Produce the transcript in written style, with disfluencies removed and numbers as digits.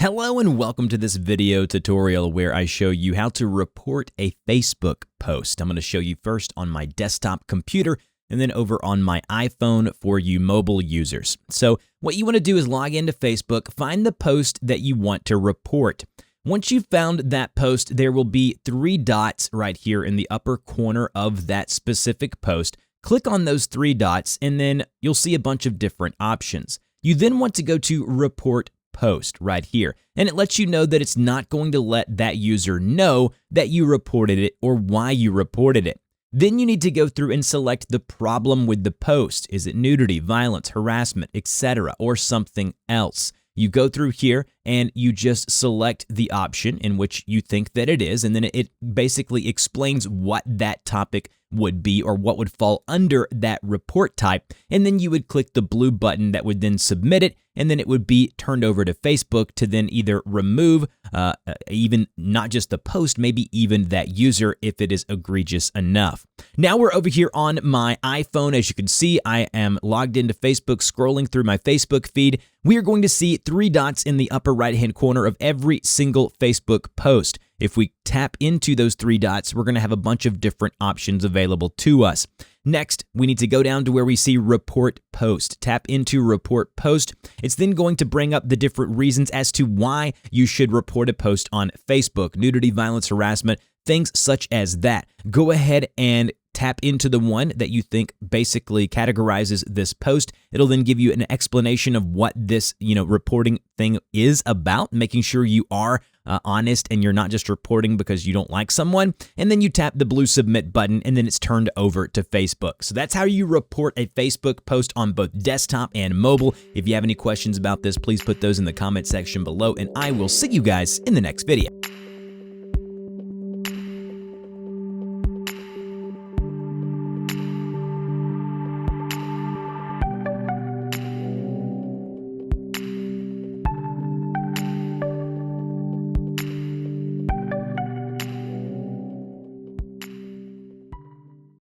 Hello and welcome to this video tutorial where I show you how to report a Facebook post. I'm going to show you first on my desktop computer and then over on my iPhone for you mobile users. So what you want to do is log into Facebook, find the post that you want to report. Once you've found that post, there will be three dots right here in the upper corner of that specific post. Click on those three dots and then you'll see a bunch of different options. You then want to go to Report Post right here, and it lets you know that it's not going to let that user know that you reported it or why you reported it. Then you need to go through and select the problem with the post. Is it nudity, violence, harassment, etc., or something else? You go through here and you just select the option in which you think that it is, and then it basically explains what that topic would be or what would fall under that report type, and then you would click the blue button that would then submit it, and then it would be turned over to Facebook to then either remove even not just the post, maybe even that user if it is egregious enough. Now we're over here on my iPhone. As you can see, I am logged into Facebook, scrolling through my Facebook feed. We are going to see three dots in the upper right-hand corner of every single Facebook post. If we tap into those three dots, we're going to have a bunch of different options available to us. Next, we need to go down to where we see Report Post. Tap into Report Post. It's then going to bring up the different reasons as to why you should report a post on Facebook. Nudity, violence, harassment, things such as that. Go ahead and tap into the one that you think basically categorizes this post. It'll then give you an explanation of what this, reporting thing is about, making sure you are honest and you're not just reporting because you don't like someone. And then you tap the blue submit button and then it's turned over to Facebook. So that's how you report a Facebook post on both desktop and mobile. If you have any questions about this, please put those in the comment section below and I will see you guys in the next video.